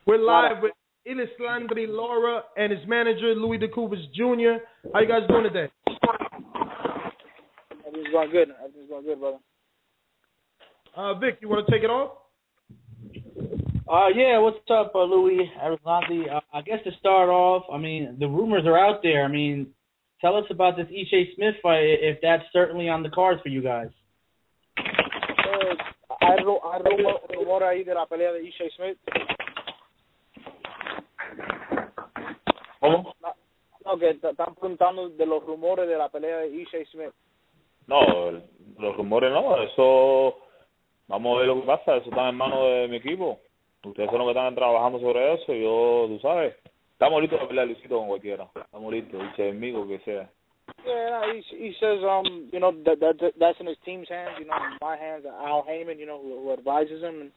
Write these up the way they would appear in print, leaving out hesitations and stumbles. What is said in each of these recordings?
We're live with Erislandy Lara and his manager, Louis DeCubas Jr. How you guys doing today? Everything's going good. Everything's going good, brother. Vic, you want to take it off? Yeah, what's up, Louis, Erislandy? I guess to start off, I mean, the rumors are out there. I mean, tell us about this Ishe Smith fight, if that's certainly on the cards for you guys. Hay rumor ahí de la pelea de Ishe Smith. ¿Cómo? No, que están preguntando de los rumores de la pelea de Ishe Smith. No, los rumores no, eso, vamos a ver lo que pasa, eso está en manos de mi equipo. Ustedes son los que están trabajando sobre eso y yo, tú sabes, estamos listos para pelear Luisito con cualquiera. Estamos listos, Ishe enemigo, que sea. Yeah, he says, you know, that's in his team's hands, you know, in my hands, Al Haymon, you know, who advises him,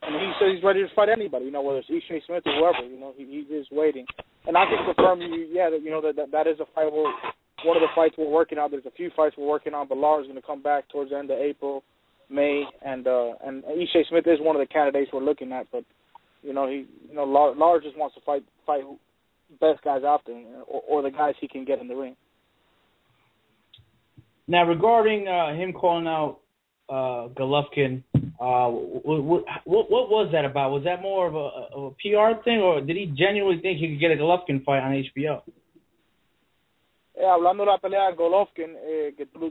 and he says he's ready to fight anybody, you know, whether it's Ishe Smith or whoever, you know, he's just waiting. And I can confirm, that, you know, that is a fight, one of the fights we're working on. There's a few fights we're working on, but Lara's going to come back towards the end of April, May, and Ishe Smith is one of the candidates we're looking at, but, you know, Lara just wants to fight best guys out there, or the guys he can get in the ring. Now, regarding him calling out Golovkin, what was that about? Was that more of a PR thing, or did he genuinely think he could get a Golovkin fight on HBO? Hablando de la pelea de Golovkin, que tú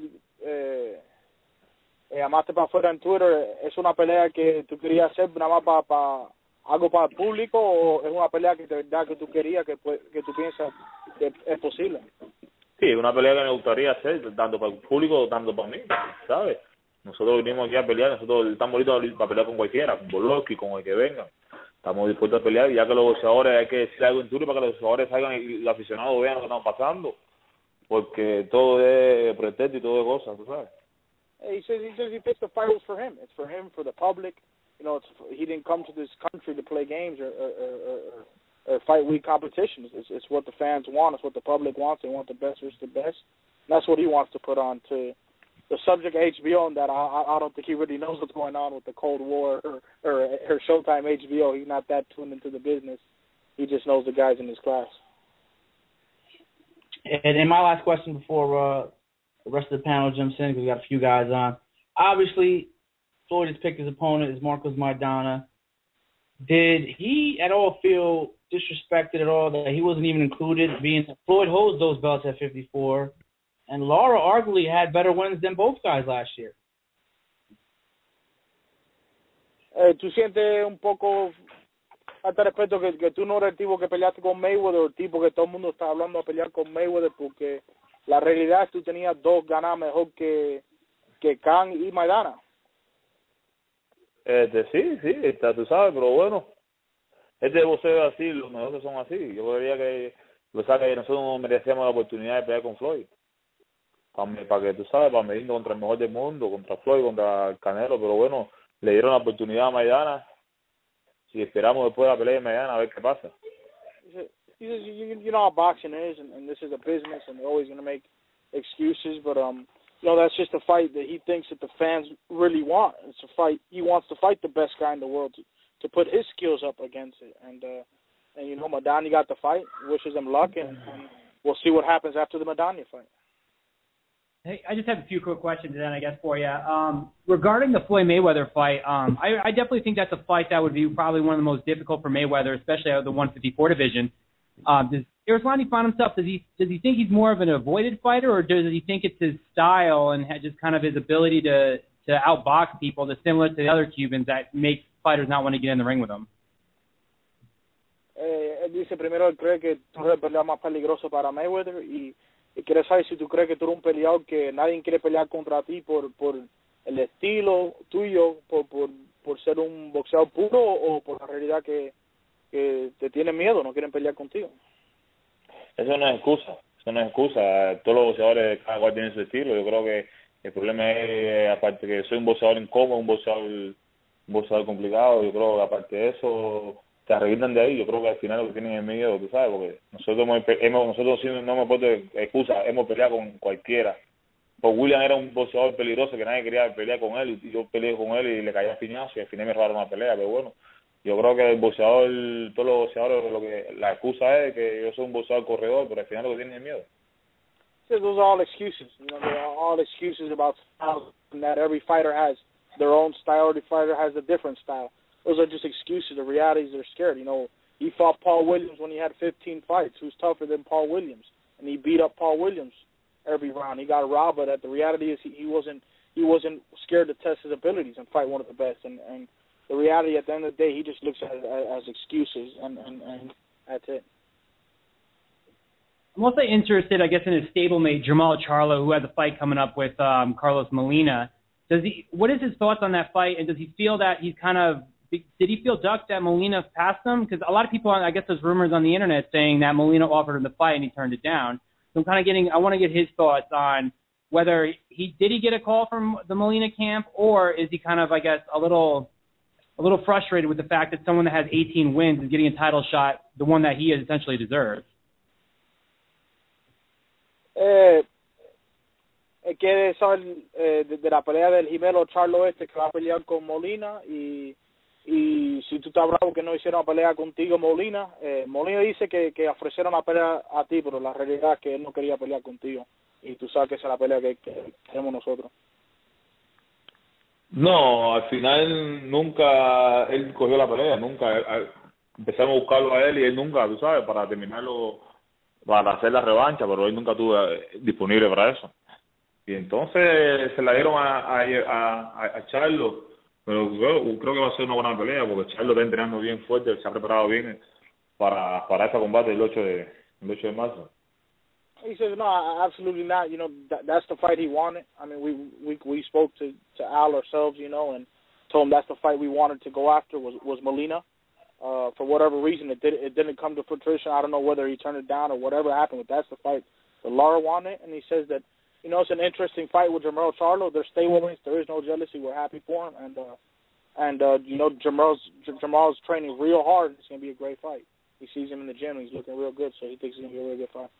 llamaste para afuera en Twitter, ¿es una pelea que tú querías hacer nada más para algo para el público, o es una pelea que de verdad que tú querías, que tú piensas que es posible? Sí, una pelea que me gustaría hacer, tanto para el público, tanto para mí, ¿sabes? Nosotros vinimos aquí a pelear, nosotros estamos listos para pelear con cualquiera, con Golovkin, con el que venga. Estamos dispuestos a pelear, y ya que los boxeadores, hay que decir algo en Twitter para que los boxeadores salgan y los aficionados vean lo que estamos pasando, porque todo es pretexto y todo es cosa, ¿tú sabes? He says he thinks the fight was for him. It's for him, for the public. You know, he didn't come to this country to play games or fight weak competitions. It's what the fans want. It's what the public wants. They want the best versus the best. And that's what he wants to put on to the subject of HBO, and that I don't think he really knows what's going on with the Cold War or Showtime HBO. He's not that tuned into the business. He just knows the guys in his class. And my last question before the rest of the panel jumps in, because we got a few guys on. Obviously, Floyd has picked his opponent, is Marcos Maidana. Did he at all feel disrespected at all that he wasn't even included, being that Floyd holds those belts at 54, and Lara arguably had better wins than both guys last year? ¿Tú sientes un poco hasta respeto que tú no eres el tipo que peleaste con Mayweather, o el tipo que todo el mundo está hablando a pelear con Mayweather, porque la realidad es que tú tenías dos ganadas mejor que Khan y Maidana? Sí, tú sabes, pero bueno, boxeo es así, los negocios son así. Yo creía que nosotros merecíamos la oportunidad de pelear con Floyd. Para que tú sabes, para medir contra el mejor del mundo, contra Floyd, contra el Canelo, pero bueno, le dieron la oportunidad a Maidana. Si esperamos después de la pelea de Maidana a ver qué pasa. You know how boxing is, and this is a business, and they're always going to make excuses, but you know, that's just a fight that he thinks that the fans really want. It's a fight. He wants to fight the best guy in the world to put his skills up against it. And you know, Maidana got the fight. Wishes him luck, and we'll see what happens after the Maidana fight. Hey, I just have a few quick questions then, I guess, for you. Regarding the Floyd-Mayweather fight, I definitely think that's a fight that would be probably one of the most difficult for Mayweather, especially out of the 154 division. Does Erislandy find himself, does he think he's more of an avoided fighter, or does he think it's his style and just kind of his ability to outbox people that's similar to the other Cubans that makes fighters not want to get in the ring with him? Él dice primero, él cree que tú eres el peleador más peligroso para Mayweather, y quiere saber si tú crees que tú eres un peleador que nadie quiere pelear contra ti por el estilo tuyo, por ser un boxeador puro, o por la realidad que te tienen miedo, no quieren pelear contigo. Eso no es excusa. Todos los boxeadores, cada cual tiene su estilo. Yo creo que el problema es, aparte que soy un boxeador incómodo, un boxeador complicado, yo creo que aparte de eso, se arreglan de ahí. Yo creo que al final lo que tienen es miedo, tú sabes, porque nosotros sí, no me puedo excusa, hemos peleado con cualquiera. Pues William era un boxeador peligroso que nadie quería pelear con él, y yo peleé con él y le caía a piñazo, y al final me robaron la pelea, pero bueno, Yo creo que el boxeador, todos los boxeadores, la excusa es que yo soy un boxeador corredor, pero al final lo que tienen es miedo. So those are all excuses. You know, they're all excuses about style, and that every fighter has their own style. Every fighter has a different style. Those are just excuses. The reality is they're scared. You know, he fought Paul Williams when he had 15 fights. Who's tougher than Paul Williams? And he beat up Paul Williams every round. He got robbed, but the reality is he wasn't scared to test his abilities and fight one of the best. And the reality at the end of the day, he just looks at it as excuses, and that's it. I'm also interested, I guess, in his stablemate, Jermall Charlo, who has a fight coming up with Carlos Molina. What is his thoughts on that fight, and does he feel that he's did he feel ducked that Molina passed him? Because a lot of people, I guess there's rumors on the internet saying that Molina offered him the fight and he turned it down. So I want to get his thoughts on whether did he get a call from the Molina camp, or is he kind of, I guess, a little frustrated with the fact that someone that has 18 wins is getting a title shot, the one that he essentially deserves? Quiere saber de la pelea del Jimelo Charlo que va a pelear con Molina, y si tú estás bravo que no hicieron una pelea contigo, Molina. Molina dice que ofrecieron una pelea a ti, pero la realidad es que él no quería pelear contigo, y tú sabes que esa es la pelea que queremos nosotros. No, al final nunca él cogió la pelea, nunca. Empezamos a buscarlo a él y él nunca, tú sabes, para terminarlo, para hacer la revancha, pero él nunca estuvo disponible para eso. Y entonces se la dieron a Charlo, pero creo que va a ser una buena pelea, porque Charlo está entrenando bien fuerte, se ha preparado bien para este combate el 8 de marzo. He says, no, absolutely not. You know, that's the fight he wanted. I mean, we spoke to Al ourselves, you know, and told him that's the fight we wanted to go after was Molina. For whatever reason, it didn't come to fruition. I don't know whether he turned it down or whatever happened, but that's the fight that Lara wanted. And he says that, you know, it's an interesting fight with Jermall Charlo. They're stablemates. There is no jealousy. We're happy for him. And you know, Jermall's training real hard. It's going to be a great fight. He sees him in the gym. He's looking real good, so he thinks it's going to be a really good fight.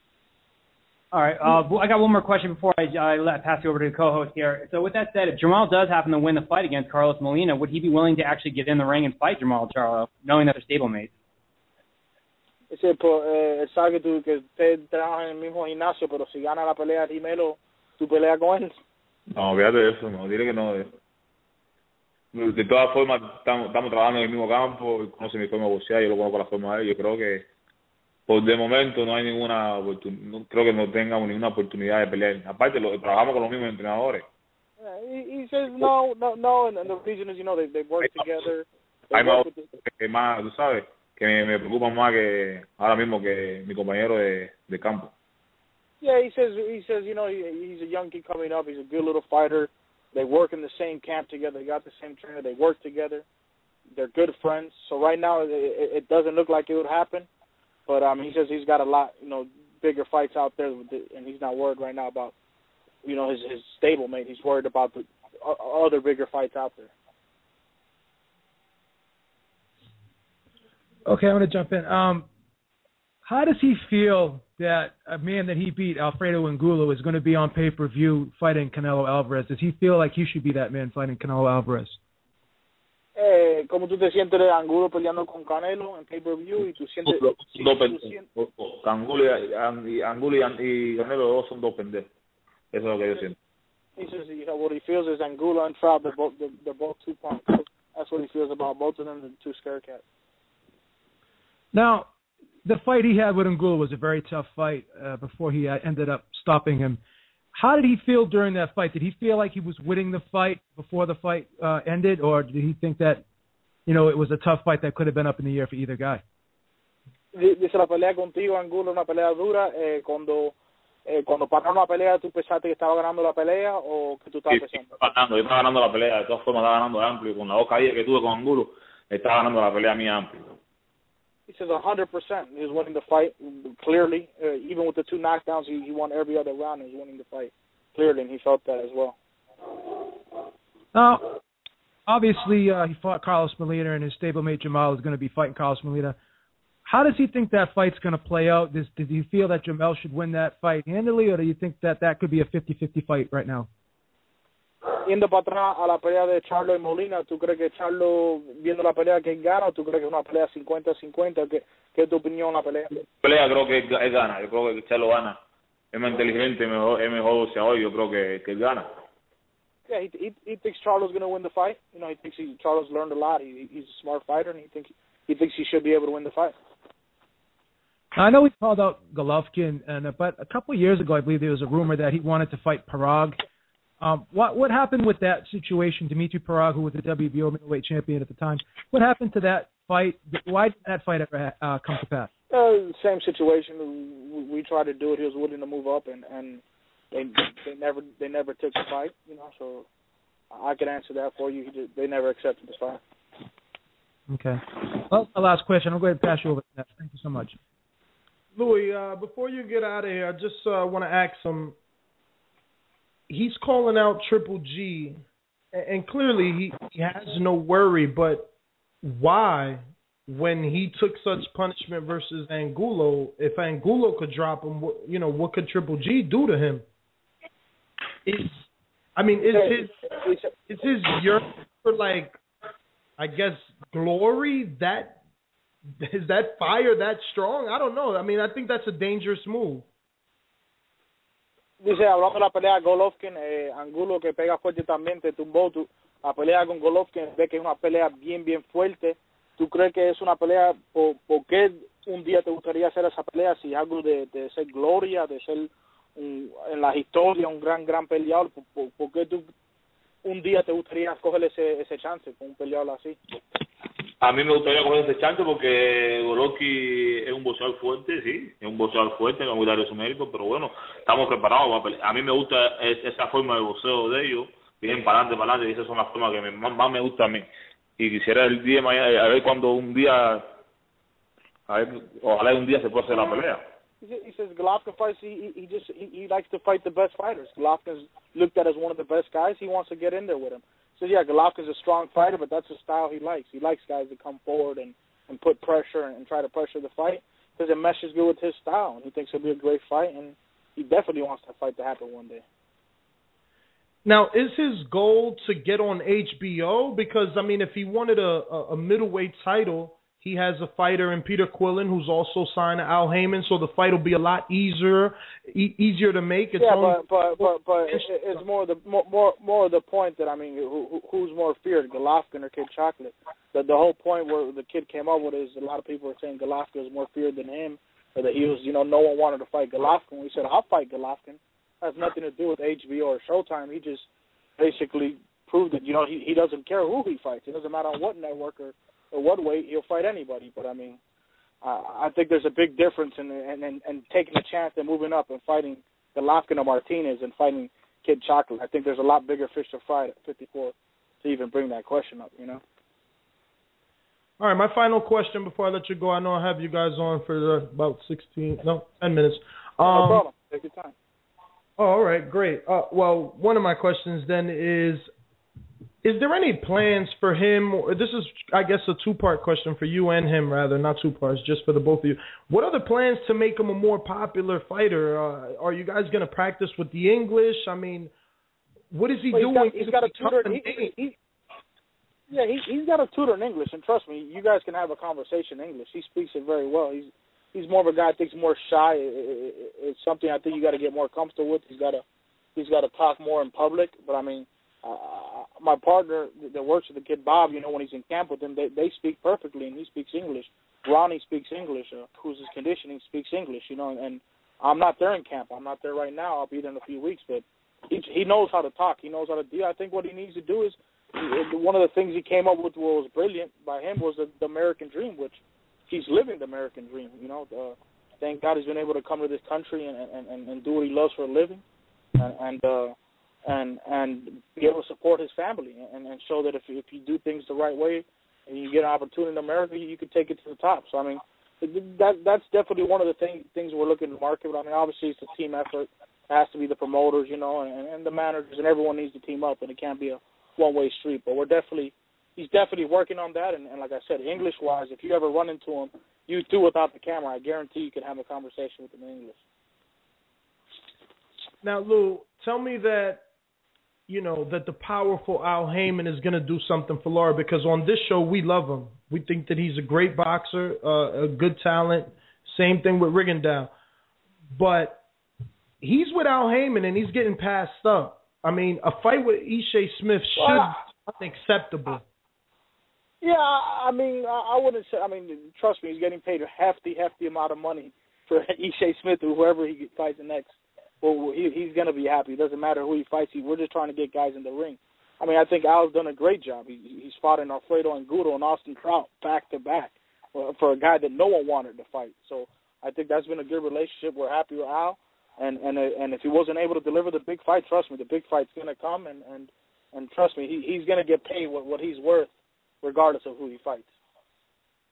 All right. I got one more question before I pass you over to the co-host here. So with that said, if Jermall does happen to win the fight against Carlos Molina, would he be willing to actually get in the ring and fight Jermall Charlo, knowing that they're stablemates? Dice, él sabe que ustedes trabajan en el mismo gimnasio, pero si gana la pelea de Jimelo, ¿tú peleas con él? No, fíjate de eso, no, dile que no. De todas formas, estamos trabajando en el mismo campo, él conoce mi forma de boxear, yo lo conozco la forma de él, yo creo que por de momento no hay ninguna oportunidad, no creo que no tengamos ninguna oportunidad de pelear. Aparte, trabajamos con los mismos entrenadores. He says no, and the reason is, you know, they work together. Hay más, tú sabes, que me preocupa más que ahora mismo que mi compañero de campo. Yeah, he says, you know, he's a young kid coming up. He's a good little fighter. They work in the same camp together. They got the same trainer. They work together. They're good friends. So right now, it doesn't look like it would happen. But he says he's got a lot, you know, bigger fights out there, and he's not worried right now about, you know, his stablemate. He's worried about the other bigger fights out there. Okay, I'm going to jump in. How does he feel that a man that he beat, Alfredo Angulo, is going to be on pay-per-view fighting Canelo Alvarez? Does he feel like he should be that man fighting Canelo Alvarez? ¿Cómo tú te sientes de Angulo peleando con Canelo en pay-per-view? ¿Y tú sientes? Angulo y Canelo dos son dos pendejos. Eso es lo que yo siento. He says what he feels is Angulo and Trout, they're both 2 punks. That's what he feels about both of them, the two scare cats. Now, the fight he had with Angulo was a very tough fight before he ended up stopping him. How did he feel during that fight? Did he feel like he was winning the fight before the fight ended, or did he think that, you know, it was a tough fight that could have been up in the air for either guy? Dice, la pelea contigo, Angulo, una pelea dura. Cuando pararon la pelea, ¿tú pensaste que estaba ganando la pelea o que tú estabas pensando? Yo estaba ganando la pelea, de todas formas estaba ganando amplio. Con la dos caídas que tuve con Angulo, estaba ganando la pelea mía amplio. He says 100%. He was winning the fight clearly. Even with the 2 knockdowns, he won every other round. He was winning the fight clearly, and he felt that as well. Now, obviously, he fought Carlos Molina, and his stablemate Jamal is going to be fighting Carlos Molina. How does he think that fight's going to play out? Did you feel that Jamel should win that fight handily, or do you think that could be a 50-50 fight right now? yendo para atrás a la pelea de Charlo y Molina, ¿tú crees que Charlo, viendo la pelea, que gana o tú crees que es una pelea 50-50? ¿Qué es tu opinión en la pelea? Pelea creo que él gana, yo creo que Charlo gana. Es más inteligente, es mejor boxeador, yo creo que él gana. Yeah, he thinks Charlo's going to win the fight. You know, he thinks Charlo's learned a lot. He's a smart fighter, and he thinks he should be able to win the fight. I know he called out Golovkin, but a couple of years ago, I believe there was a rumor that he wanted to fight Parag. What happened with that situation? Dimitri Parag, who was the WBO middleweight champion at the time, what happened to that fight? Why did that fight ever come to pass? Same situation. We tried to do it. He was willing to move up, and they never took the fight. You know, so I can answer that for you. They never accepted the fight. Okay. Well, my last question. I'll go ahead and pass you over to that. Thank you so much. Louis, before you get out of here, I just want to ask him. He's calling out Triple G, and clearly he has no worry, but why, when he took such punishment versus Angulo, if Angulo could drop him, what could Triple G do to him? Is his yearning for, like, I guess, glory, is that fire that strong? I don't know. I mean, I think that's a dangerous move. Dice, hablando de la pelea Golovkin, Angulo que pega fuerte también, te tumbó. La pelea con Golovkin, ve que es una pelea bien fuerte. ¿Tú crees que es una pelea? ¿Por qué un día te gustaría hacer esa pelea? Si es algo de ser gloria, de ser en la historia un gran peleador, ¿por qué tú un día te gustaría coger ese chance con un peleador así? A mí me gustaría coger ese chance porque Golovkin es un boxeador fuerte, sí, es un boxeador fuerte, no voy a dar su mérito, pero bueno, estamos preparados para pelear. A mí me gusta esa forma de boxeo de ellos, bien para adelante, y esas son las formas que más me gusta a mí. Y quisiera el día de mañana, a ver cuando ojalá un día se pueda hacer la pelea. He says Golovkin fights, he likes to fight the best fighters. Golovkin's looked at as one of the best guys. He wants to get in there with him. So yeah, Golovkin's a strong fighter, but that's the style he likes. He likes guys to come forward and put pressure and try to pressure the fight because it meshes good with his style. And he thinks it'll be a great fight, and he definitely wants that fight to happen one day. Now, is his goal to get on HBO? Because, I mean, if he wanted a middleweight title, he has a fighter in Peter Quillen who's also signed to Al Haymon, so the fight will be a lot easier to make. It's but it's more the point that, I mean, who's more feared, Golovkin or Kid Chocolate? The whole point where the kid came up with is a lot of people are saying Golovkin is more feared than him, or that he was, no one wanted to fight Golovkin. We said, I'll fight Golovkin. It has nothing to do with HBO or Showtime. He just basically proved that, he doesn't care who he fights. It doesn't matter on what network or what weight, he'll fight anybody. But, I mean, I think there's a big difference in taking a chance and moving up and fighting Golovkin or Martinez and fighting Kid Chocolate. I think there's a lot bigger fish to fry at 54 to even bring that question up, All right, my final question before I let you go. I know I have you guys on for about 10 minutes. No problem. Take your time. Oh, all right, great. Well, one of my questions then is there any plans for him? This is, I guess, a two-part question for you and him, rather, not two parts, just for the both of you. What are the plans to make him a more popular fighter? Are you guys going to practice with the English? I mean, what is he doing? He's got a tutor. He's got a tutor in English, and trust me, you guys can have a conversation in English. He speaks it very well. He's more of a guy I think more shy. It's something I think you got to get more comfortable with. He's got to talk more in public. But I mean, my partner that works with the kid Bob, when he's in camp with him, they speak perfectly, and he speaks English. Ronnie speaks English. Who's his conditioning speaks English. And I'm not there in camp. I'm not there right now. I'll be there in a few weeks. But he knows how to talk. He knows how to deal. I think what he needs to do is one of the things he came up with what was brilliant by him was the American dream, which he's living the American dream. Thank God he's been able to come to this country and do what he loves for a living, and be able to support his family and show that if you do things the right way and you get an opportunity in America, you can take it to the top. So I mean, that's definitely one of the things we're looking to market. But I mean, obviously it's a team effort. It has to be the promoters, and the managers, and everyone needs to team up, and it can't be a one-way street. But he's definitely working on that. And like I said, English-wise, if you ever run into him, you two without the camera, I guarantee you can have a conversation with him in English. Now, Lou, tell me that, that the powerful Al Haymon is going to do something for Lara, because on this show we love him. We think that he's a great boxer, a good talent. Same thing with Rigondeaux. But he's with Al Haymon and he's getting passed up. I mean, a fight with Ishe Smith should be unacceptable. Yeah, I mean, I wouldn't say. I mean, trust me, he's getting paid a hefty amount of money for Ishe Smith or whoever he fights next. Well, he's going to be happy. It doesn't matter who he fights. We're just trying to get guys in the ring. I mean, I think Al's done a great job. He's fought in Alfredo Angulo and Austin Trout back-to-back for a guy that no one wanted to fight. So I think that's been a good relationship. We're happy with Al. And if he wasn't able to deliver the big fight, trust me, the big fight's going to come. And trust me, he's going to get paid what he's worth regardless of who he fights.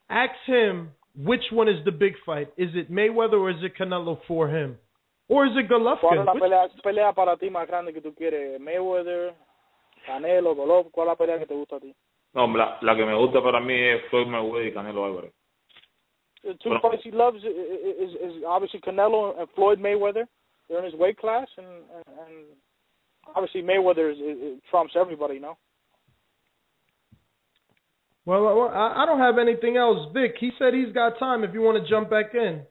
Ask him which one is the big fight. Is it Mayweather or is it Canelo for him? Or is it Golovkin? ¿Cuál es la pelea para ti más grande que tú quieres? ¿Mayweather, Canelo, Golovkin? ¿Cuál es la pelea que te gusta a ti? No, la que me gusta para mí es Floyd Mayweather y Canelo Álvarez. The two fights he loves is obviously Canelo and Floyd Mayweather. They're in his weight class, and obviously Mayweather trumps everybody, you know? Well, I don't have anything else. Vic, he said he's got time if you want to jump back in.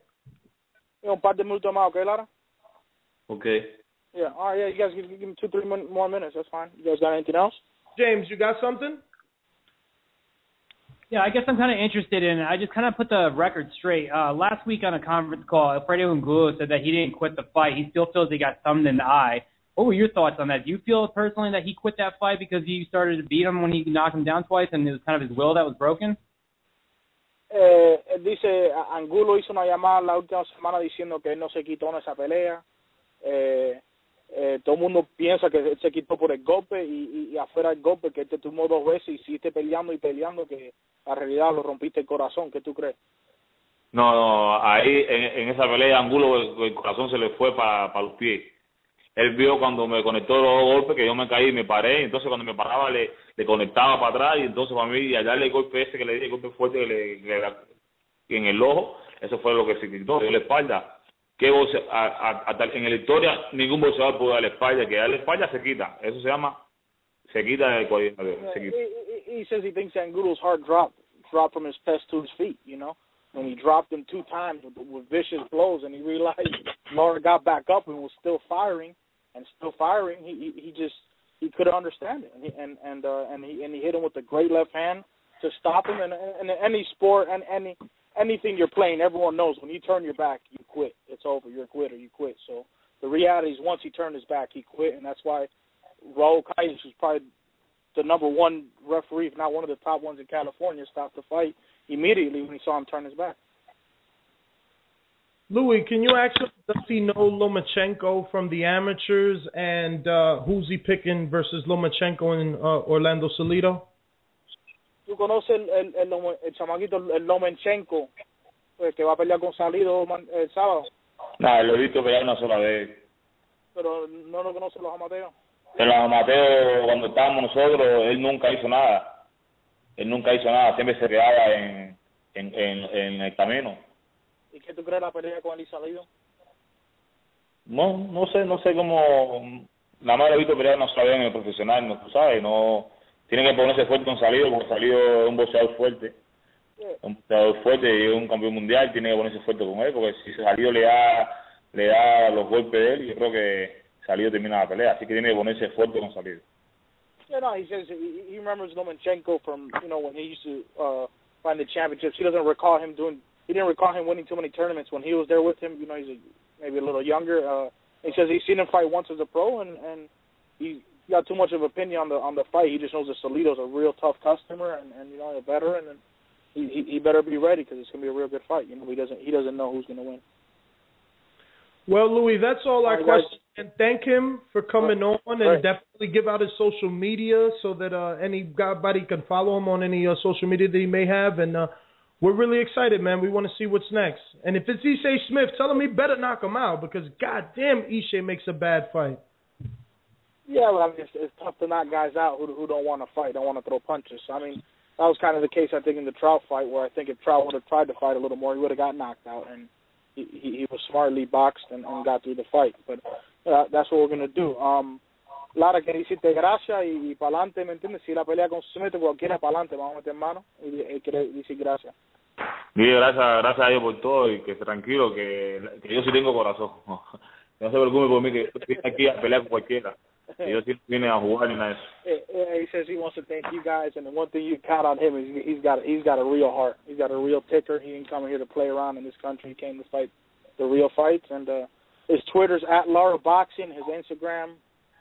Un par de minutos más, okay, Lara? Okay. Yeah, all right, yeah, you guys give me 2-3 more minutes. That's fine. You guys got anything else? James, you got something? Yeah, I guess I'm kind of interested in it. I just kind of put the record straight. Last week on a conference call, Alfredo Angulo said that he didn't quit the fight. He still feels he got thumbed in the eye. What were your thoughts on that? Do you feel personally that he quit that fight because you started to beat him when he knocked him down twice and it was kind of his will that was broken? Dice, Angulo hizo una llamada la última semana diciendo que él no se quitó en esa pelea. Todo el mundo piensa que él se quitó por el golpe y afuera del golpe, que él te tumbó 2 veces y siguiste peleando y peleando, que la realidad lo rompiste el corazón. ¿Qué tú crees? No, ahí en esa pelea Angulo el corazón se le fue para los pies. Él vio cuando me conectó los 2 golpes que yo me caí y me paré, entonces cuando me paraba le conectaba para atrás y entonces para mí al darle el golpe ese que le di, el golpe fuerte que le en el ojo, eso fue lo que se quitó, dio la espalda. Que en la historia ningún boxeador pudo dar la espalda, que dar la espalda se quita, eso se llama, se quita el cuello. He says he thinks Angulo's heart dropped from his chest to his feet, you know, when he dropped him 2 times with vicious blows, and he realized Lara got back up and was still firing, he couldn't understand it, and he hit him with a great left hand to stop him. And in any sport and anything you're playing, everyone knows when you turn your back, you quit. It's over. You're a quitter. You quit. So the reality is, once he turned his back, he quit, and that's why Raul Calles was probably the #1 referee, if not one of the top ones in California, stopped the fight immediately when he saw him turn his back. Louis, can you ask him, does he know Lomachenko from the amateurs, and who's he picking versus Lomachenko in Orlando Salido? ¿Tú conoces el chamaquito, el Lomachenko, que va a pelear con Salido el sábado? No, lo he visto pelear una sola vez. Pero no lo conocen los amateos. En los amateos, cuando estábamos nosotros, él nunca hizo nada. Siempre se quedaba en el camino. ¿Y qué tú crees de la pelea con el Salido? No sé cómo. Nada más lo he visto pelear una sola vez en el profesional, ¿no? Tú sabes, no. Tiene que ponerse fuerte con Salido, porque Salido es un boxeador fuerte. Yeah. Un boxeador fuerte y es un campeón mundial, tiene que ponerse fuerte con él, porque si Salido le da los golpes de él, yo creo que Salido termina la pelea, así que tiene que ponerse fuerte con Salido. Yeah, no, he says he remembers Lomachenko from, when he used to find the championships. He didn't recall him winning too many tournaments when he was there with him. He's maybe a little younger. He says he's seen him fight once as a pro, and he got too much of opinion on the fight. He just knows that Salido's a real tough customer and a veteran, and he better be ready because it's gonna be a real good fight. He doesn't know who's gonna win. Well, Louis, that's all our questions. And thank him for coming on, and definitely give out his social media so that anybody can follow him on any social media that he may have. And we're really excited, man. We want to see what's next. And if it's Ishe Smith, tell him he better knock him out, because goddamn, Ishe makes a bad fight. Yeah, well, I mean, it's tough to knock guys out who don't want to fight, don't want to throw punches. I mean, that was kind of the case, I think, in the Trout fight, where I think if Trout would have tried to fight a little more, he would have got knocked out. And he was smartly boxed and got through the fight. But that's what we're going to do. Lara quiere decirte gracias y para adelante, ¿me entiendes? Si la pelea con Smith, cualquiera para adelante, vamos a meter mano y quiere decir gracias. Dile gracias a ellos por todo y que esté tranquilo, que yo sí tengo corazón. No se preocupe por mí, que yo estoy aquí a pelear con cualquiera. Que yo sí vine a jugar ni nada de eso. He says he wants to thank you guys, and the one thing you count on him is he's got a real heart. He's got a real ticker. He didn't come here to play around in this country. He came to fight the real fights. And his Twitter's @Lara Boxing. His Instagram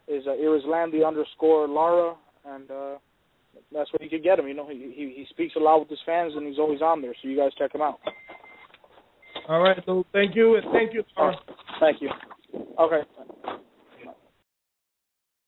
is Erislandy _Lara, and that's where you can get him. You know, he speaks a lot with his fans, and he's always on there. So you guys check him out. All right, so thank you, and thank you, Lara. Thank you. Okay.